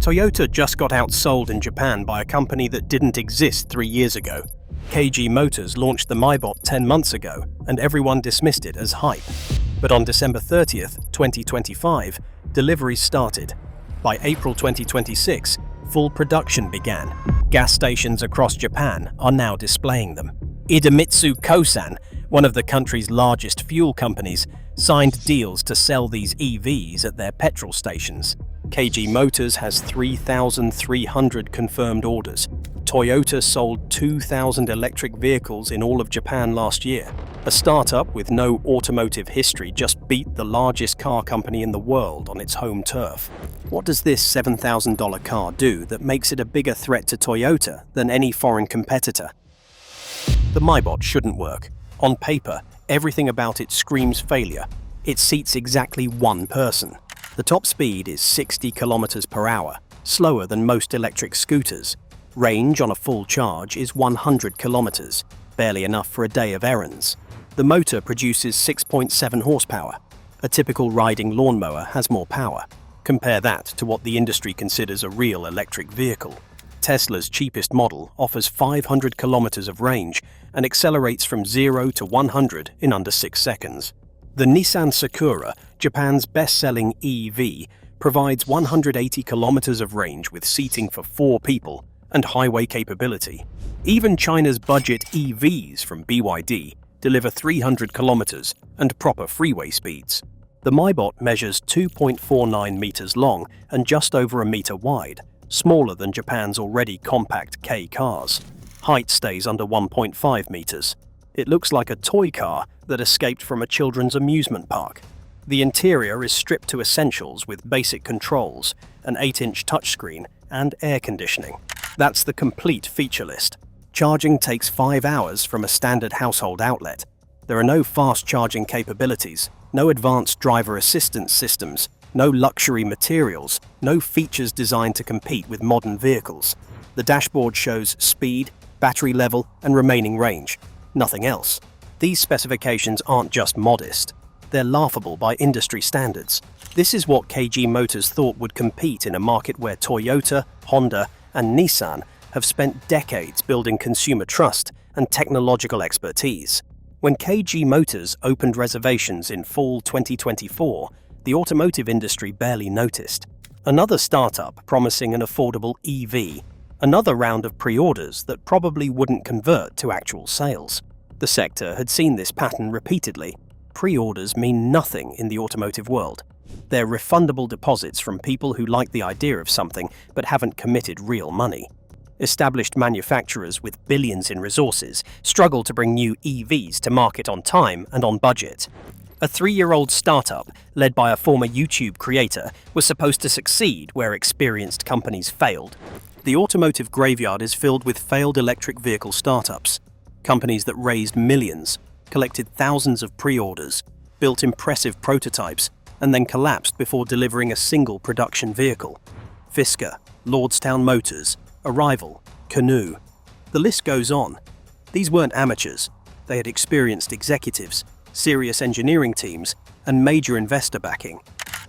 Toyota just got outsold in Japan by a company that didn't exist 3 years ago. KG Motors launched the mibot 10 months ago, and everyone dismissed it as hype. But on December 30th, 2025, deliveries started. By April 2026, full production began. Gas stations across Japan are now displaying them. Idemitsu Kosan, one of the country's largest fuel companies, signed deals to sell these EVs at their petrol stations. KG Motors has 3,300 confirmed orders. Toyota sold 2,000 electric vehicles in all of Japan last year. A startup with no automotive history just beat the largest car company in the world on its home turf. What does this $7,000 car do that makes it a bigger threat to Toyota than any foreign competitor? The mibot shouldn't work. On paper, everything about it screams failure. It seats exactly one person. The top speed is 60 kilometers per hour, slower than most electric scooters. Range on a full charge is 100 kilometers, barely enough for a day of errands. The motor produces 6.7 horsepower. A typical riding lawnmower has more power. Compare that to what the industry considers a real electric vehicle. Tesla's cheapest model offers 500 kilometers of range and accelerates from 0 to 100 in under 6 seconds. The Nissan Sakura, Japan's best-selling EV, provides 180 kilometers of range with seating for 4 people and highway capability. Even China's budget EVs from BYD deliver 300 kilometers and proper freeway speeds. The mibot measures 2.49 meters long and just over a meter wide, smaller than Japan's already compact K cars. Height stays under 1.5 meters. It looks like a toy car that escaped from a children's amusement park. The interior is stripped to essentials with basic controls, an 8-inch touchscreen, and air conditioning. That's the complete feature list. Charging takes 5 hours from a standard household outlet. There are no fast charging capabilities, no advanced driver assistance systems, no luxury materials, no features designed to compete with modern vehicles. The dashboard shows speed, battery level, and remaining range. Nothing else. These specifications aren't just modest. They're laughable by industry standards. This is what KG Motors thought would compete in a market where Toyota, Honda, and Nissan have spent decades building consumer trust and technological expertise. When KG Motors opened reservations in fall 2024, the automotive industry barely noticed. Another startup promising an affordable EV, another round of pre-orders that probably wouldn't convert to actual sales. The sector had seen this pattern repeatedly. Pre-orders mean nothing in the automotive world. They're refundable deposits from people who like the idea of something but haven't committed real money. Established manufacturers with billions in resources struggle to bring new EVs to market on time and on budget. A 3-year-old startup, led by a former YouTube creator, was supposed to succeed where experienced companies failed. The automotive graveyard is filled with failed electric vehicle startups. Companies that raised millions, collected thousands of pre-orders, built impressive prototypes, and then collapsed before delivering a single production vehicle. Fisker, Lordstown Motors, Arrival, Canoe. The list goes on. These weren't amateurs. They had experienced executives, serious engineering teams, and major investor backing.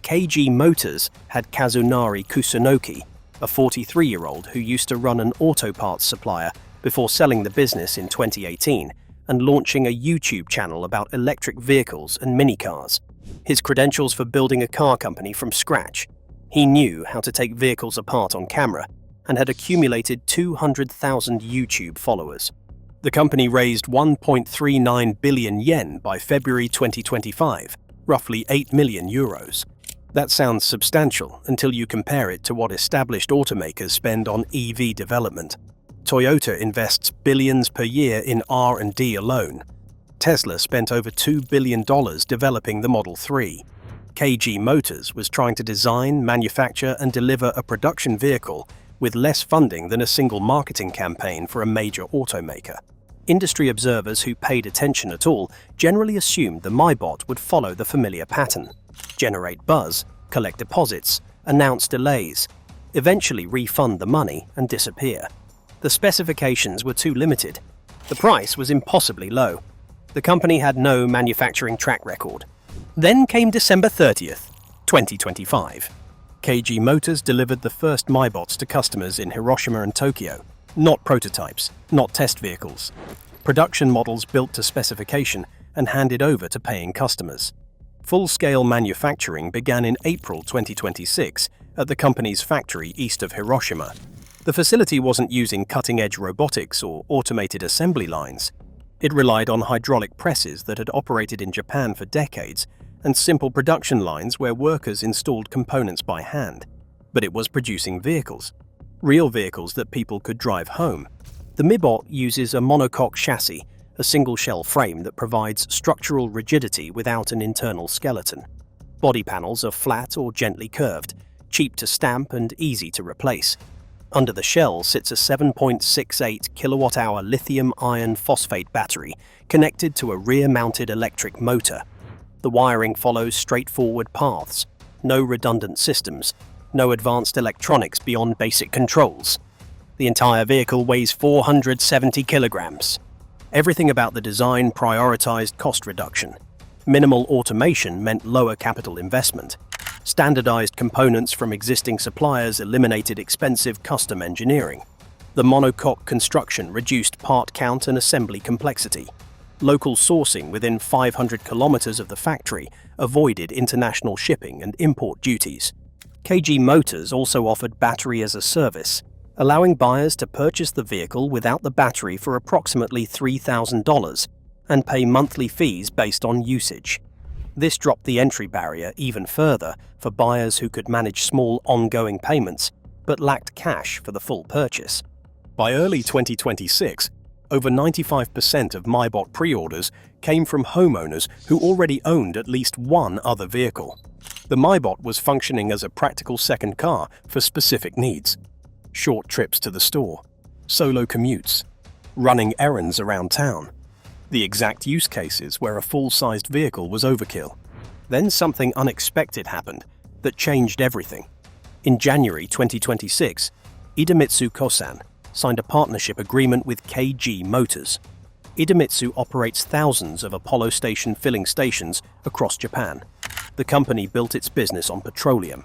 KG Motors had Kazunari Kusunoki, a 43-year-old who used to run an auto parts supplier before selling the business in 2018 and launching a YouTube channel about electric vehicles and minicars. His credentials for building a car company from scratch. He knew how to take vehicles apart on camera and had accumulated 200,000 YouTube followers. The company raised 1.39 billion yen by February 2025, roughly 8 million euros. That sounds substantial until you compare it to what established automakers spend on EV development. Toyota invests billions per year in R&D alone. Tesla spent over $2 billion developing the Model 3. KG Motors was trying to design, manufacture, and deliver a production vehicle with less funding than a single marketing campaign for a major automaker. Industry observers who paid attention at all generally assumed the mibot would follow the familiar pattern: generate buzz, collect deposits, announce delays, eventually refund the money and disappear. The specifications were too limited. The price was impossibly low. The company had no manufacturing track record. Then came December 30th, 2025. KG Motors delivered the first mibots to customers in Hiroshima and Tokyo. Not prototypes, not test vehicles. Production models built to specification and handed over to paying customers. Full-scale manufacturing began in April 2026 at the company's factory east of Hiroshima. The facility wasn't using cutting-edge robotics or automated assembly lines. It relied on hydraulic presses that had operated in Japan for decades and simple production lines where workers installed components by hand. But it was producing vehicles. Real vehicles that people could drive home. The mibot uses a monocoque chassis, a single-shell frame that provides structural rigidity without an internal skeleton. Body panels are flat or gently curved, cheap to stamp and easy to replace. Under the shell sits a 7.68 kilowatt-hour lithium iron phosphate battery connected to a rear-mounted electric motor. The wiring follows straightforward paths, no redundant systems, no advanced electronics beyond basic controls. The entire vehicle weighs 470 kilograms. Everything about the design prioritized cost reduction. Minimal automation meant lower capital investment. Standardized components from existing suppliers eliminated expensive custom engineering. The monocoque construction reduced part count and assembly complexity. Local sourcing within 500 kilometers of the factory avoided international shipping and import duties. KG Motors also offered battery as a service, allowing buyers to purchase the vehicle without the battery for approximately $3,000 and pay monthly fees based on usage. This dropped the entry barrier even further for buyers who could manage small ongoing payments but lacked cash for the full purchase. By early 2026, over 95% of mibot pre-orders came from homeowners who already owned at least one other vehicle. The mibot was functioning as a practical second car for specific needs. Short trips to the store, solo commutes, running errands around town. The exact use cases where a full-sized vehicle was overkill. Then something unexpected happened that changed everything. In January 2026, Idemitsu Kosan signed a partnership agreement with KG Motors. Idemitsu operates thousands of Apollo Station filling stations across Japan. The company built its business on petroleum.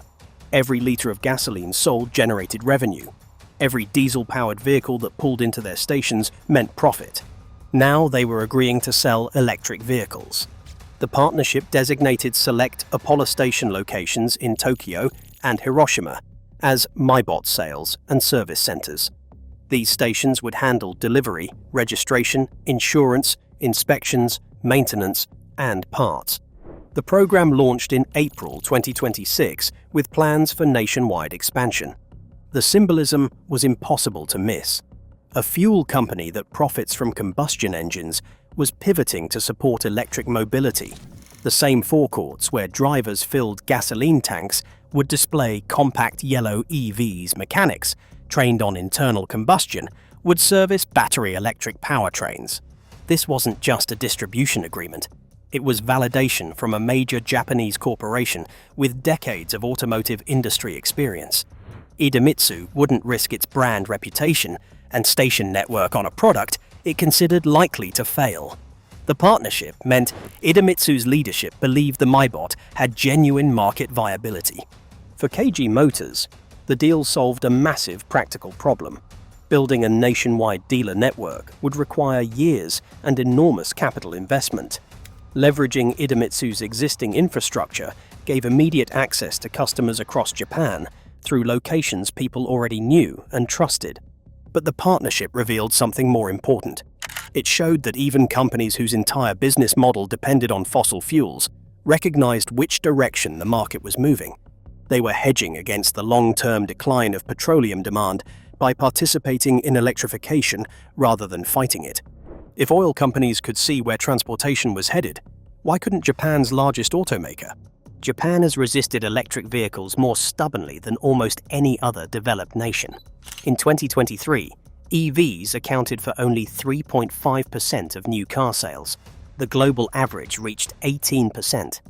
Every liter of gasoline sold generated revenue. Every diesel-powered vehicle that pulled into their stations meant profit. Now they were agreeing to sell electric vehicles. The partnership designated select Apollo Station locations in Tokyo and Hiroshima as mibot sales and service centers. These stations would handle delivery, registration, insurance, inspections, maintenance, and parts. The program launched in April 2026 with plans for nationwide expansion. The symbolism was impossible to miss. A fuel company that profits from combustion engines was pivoting to support electric mobility. The same forecourts where drivers filled gasoline tanks would display compact yellow EVs. Mechanics, trained on internal combustion, would service battery electric powertrains. This wasn't just a distribution agreement. It was validation from a major Japanese corporation with decades of automotive industry experience. Idemitsu wouldn't risk its brand reputation and station network on a product it considered likely to fail. The partnership meant Idemitsu's leadership believed the mibot had genuine market viability. For KG Motors, the deal solved a massive practical problem. Building a nationwide dealer network would require years and enormous capital investment. Leveraging Idemitsu's existing infrastructure gave immediate access to customers across Japan through locations people already knew and trusted. But the partnership revealed something more important. It showed that even companies whose entire business model depended on fossil fuels recognized which direction the market was moving. They were hedging against the long-term decline of petroleum demand by participating in electrification rather than fighting it. If oil companies could see where transportation was headed, why couldn't Japan's largest automaker? Japan has resisted electric vehicles more stubbornly than almost any other developed nation. In 2023, EVs accounted for only 3.5% of new car sales. The global average reached 18%.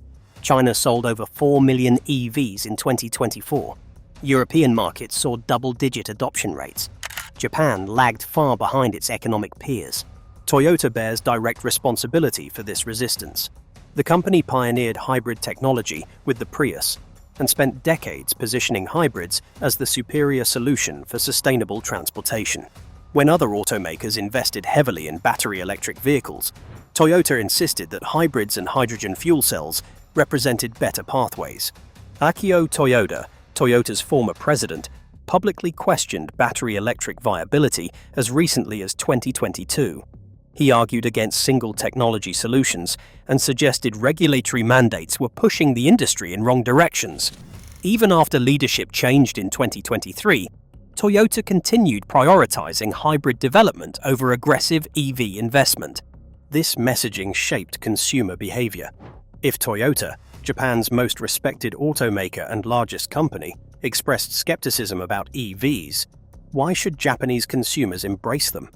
China sold over 4 million EVs in 2024. European markets saw double-digit adoption rates. Japan lagged far behind its economic peers. Toyota bears direct responsibility for this resistance. The company pioneered hybrid technology with the Prius, and spent decades positioning hybrids as the superior solution for sustainable transportation. When other automakers invested heavily in battery electric vehicles, Toyota insisted that hybrids and hydrogen fuel cells represented better pathways. Akio Toyoda, Toyota's former president, publicly questioned battery electric viability as recently as 2022. He argued against single technology solutions and suggested regulatory mandates were pushing the industry in wrong directions. Even after leadership changed in 2023, Toyota continued prioritizing hybrid development over aggressive EV investment. This messaging shaped consumer behavior. If Toyota, Japan's most respected automaker and largest company, expressed skepticism about EVs, why should Japanese consumers embrace them?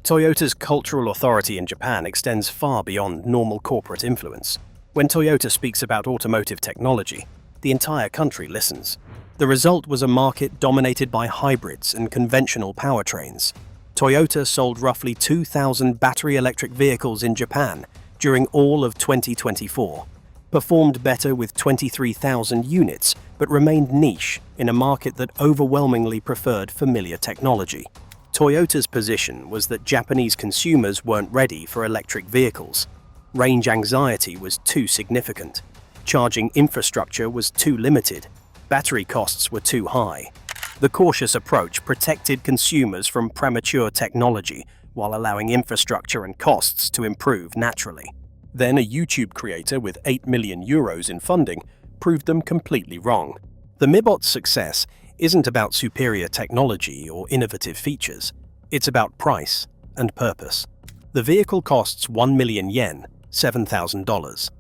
Toyota's cultural authority in Japan extends far beyond normal corporate influence. When Toyota speaks about automotive technology, the entire country listens. The result was a market dominated by hybrids and conventional powertrains. Toyota sold roughly 2,000 battery electric vehicles in Japan during all of 2024, performed better with 23,000 units, but remained niche in a market that overwhelmingly preferred familiar technology. Toyota's position was that Japanese consumers weren't ready for electric vehicles. Range anxiety was too significant. Charging infrastructure was too limited. Battery costs were too high. The cautious approach protected consumers from premature technology while allowing infrastructure and costs to improve naturally. Then a YouTube creator with 8 million euros in funding proved them completely wrong. The mibot's success isn't about superior technology or innovative features. It's about price and purpose. The vehicle costs 1 million yen, $7,000.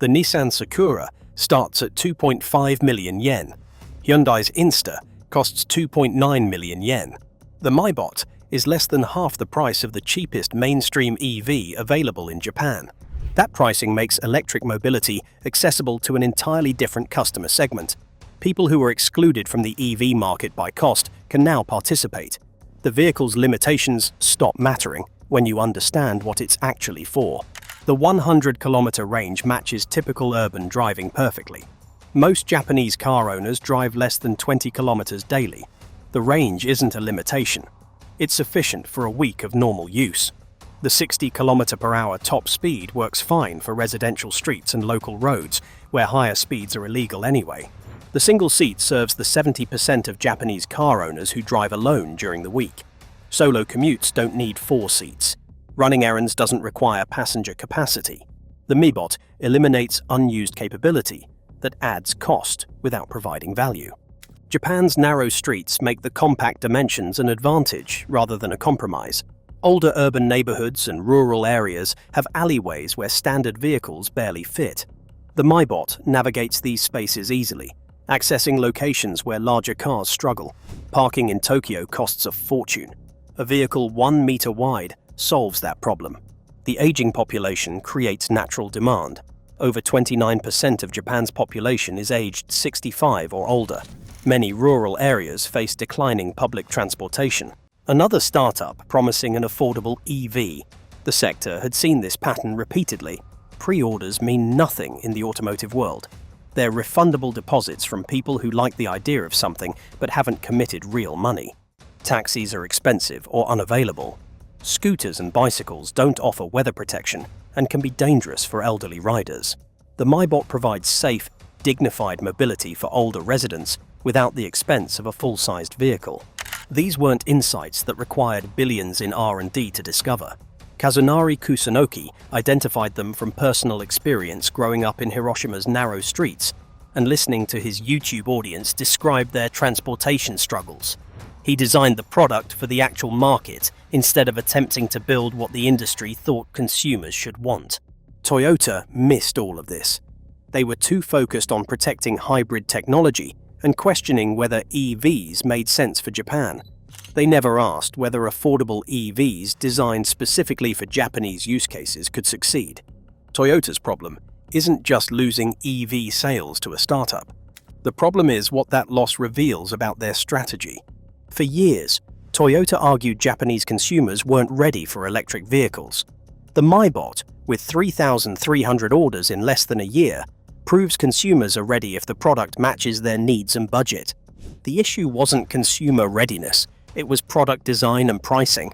The Nissan Sakura starts at 2.5 million yen. Hyundai's Insta costs 2.9 million yen. The mibot is less than half the price of the cheapest mainstream EV available in Japan. That pricing makes electric mobility accessible to an entirely different customer segment. People who were excluded from the EV market by cost can now participate. The vehicle's limitations stop mattering when you understand what it's actually for. The 100-kilometer range matches typical urban driving perfectly. Most Japanese car owners drive less than 20 kilometers daily. The range isn't a limitation. It's sufficient for a week of normal use. The 60-kilometer-per-hour top speed works fine for residential streets and local roads, where higher speeds are illegal anyway. The single seat serves the 70% of Japanese car owners who drive alone during the week. Solo commutes don't need 4 seats. Running errands doesn't require passenger capacity. The mibot eliminates unused capability that adds cost without providing value. Japan's narrow streets make the compact dimensions an advantage rather than a compromise. Older urban neighborhoods and rural areas have alleyways where standard vehicles barely fit. The mibot navigates these spaces easily, accessing locations where larger cars struggle. Parking in Tokyo costs a fortune. A vehicle 1 meter wide solves that problem. The aging population creates natural demand. Over 29% of Japan's population is aged 65 or older. Many rural areas face declining public transportation. Another startup promising an affordable EV. The sector had seen this pattern repeatedly. Pre-orders mean nothing in the automotive world. They're refundable deposits from people who like the idea of something but haven't committed real money. Taxis are expensive or unavailable. Scooters and bicycles don't offer weather protection and can be dangerous for elderly riders. The mibot provides safe, dignified mobility for older residents without the expense of a full-sized vehicle. These weren't insights that required billions in R&D to discover. Kazunari Kusunoki identified them from personal experience growing up in Hiroshima's narrow streets and listening to his YouTube audience describe their transportation struggles. He designed the product for the actual market instead of attempting to build what the industry thought consumers should want. Toyota missed all of this. They were too focused on protecting hybrid technology and questioning whether EVs made sense for Japan. They never asked whether affordable EVs designed specifically for Japanese use cases could succeed. Toyota's problem isn't just losing EV sales to a startup. The problem is what that loss reveals about their strategy. For years, Toyota argued Japanese consumers weren't ready for electric vehicles. The mibot, with 3,300 orders in less than a year, proves consumers are ready if the product matches their needs and budget. The issue wasn't consumer readiness, it was product design and pricing.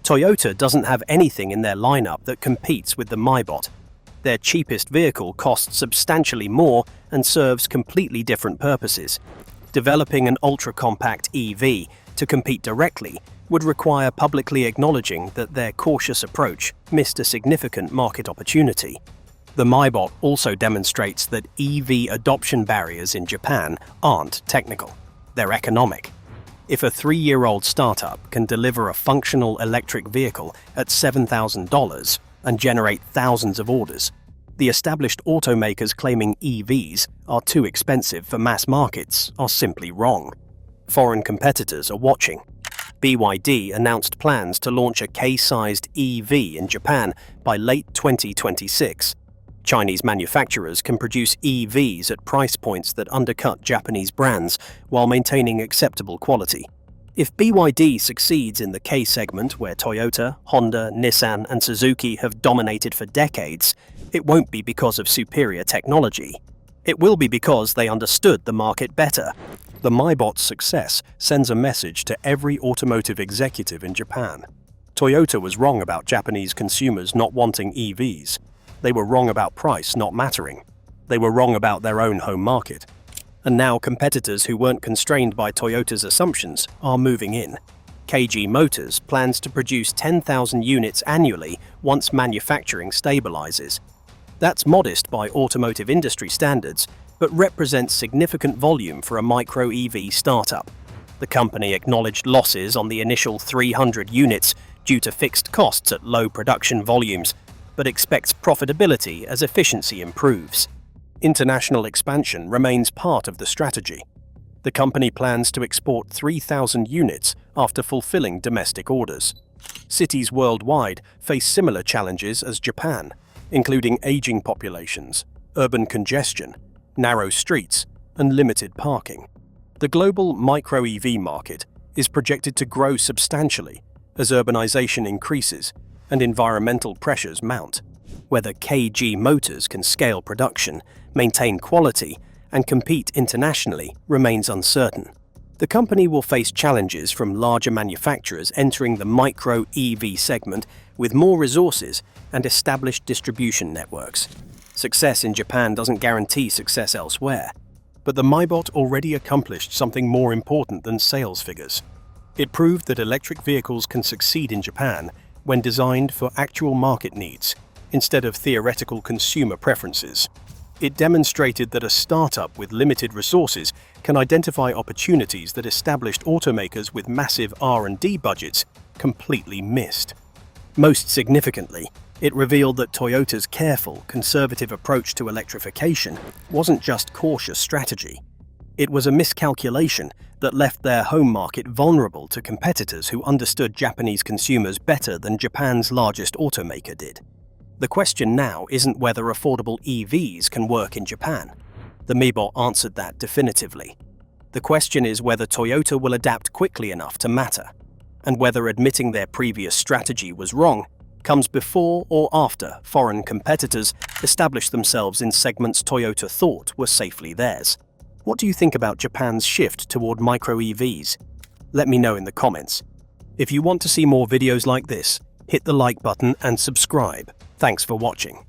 Toyota doesn't have anything in their lineup that competes with the mibot. Their cheapest vehicle costs substantially more and serves completely different purposes. Developing an ultra-compact EV to compete directly would require publicly acknowledging that their cautious approach missed a significant market opportunity. The mibot also demonstrates that EV adoption barriers in Japan aren't technical, they're economic. If a 3-year-old startup can deliver a functional electric vehicle at $7,000 and generate thousands of orders, the established automakers claiming EVs are too expensive for mass markets are simply wrong. Foreign competitors are watching. BYD announced plans to launch a K-sized EV in Japan by late 2026. Chinese manufacturers can produce EVs at price points that undercut Japanese brands while maintaining acceptable quality. If BYD succeeds in the K segment where Toyota, Honda, Nissan, and Suzuki have dominated for decades, it won't be because of superior technology. It will be because they understood the market better. The mibot's success sends a message to every automotive executive in Japan. Toyota was wrong about Japanese consumers not wanting EVs. They were wrong about price not mattering. They were wrong about their own home market. And now competitors who weren't constrained by Toyota's assumptions are moving in. KG Motors plans to produce 10,000 units annually once manufacturing stabilizes. That's modest by automotive industry standards, but represents significant volume for a micro-EV startup. The company acknowledged losses on the initial 300 units due to fixed costs at low production volumes, but expects profitability as efficiency improves. International expansion remains part of the strategy. The company plans to export 3,000 units after fulfilling domestic orders. Cities worldwide face similar challenges as Japan, including aging populations, urban congestion, narrow streets, and limited parking. The global micro-EV market is projected to grow substantially as urbanization increases and environmental pressures mount. Whether KG Motors can scale production, maintain quality, and compete internationally remains uncertain. The company will face challenges from larger manufacturers entering the micro-EV segment with more resources and established distribution networks. Success in Japan doesn't guarantee success elsewhere, but the mibot already accomplished something more important than sales figures. It proved that electric vehicles can succeed in Japan when designed for actual market needs, instead of theoretical consumer preferences. It demonstrated that a startup with limited resources can identify opportunities that established automakers with massive R&D budgets completely missed. Most significantly, it revealed that Toyota's careful, conservative approach to electrification wasn't just cautious strategy. It was a miscalculation that left their home market vulnerable to competitors who understood Japanese consumers better than Japan's largest automaker did. The question now isn't whether affordable EVs can work in Japan. The mibot answered that definitively. The question is whether Toyota will adapt quickly enough to matter, and whether admitting their previous strategy was wrong comes before or after foreign competitors establish themselves in segments Toyota thought were safely theirs. What do you think about Japan's shift toward micro-EVs? Let me know in the comments. If you want to see more videos like this, hit the like button and subscribe. Thanks for watching.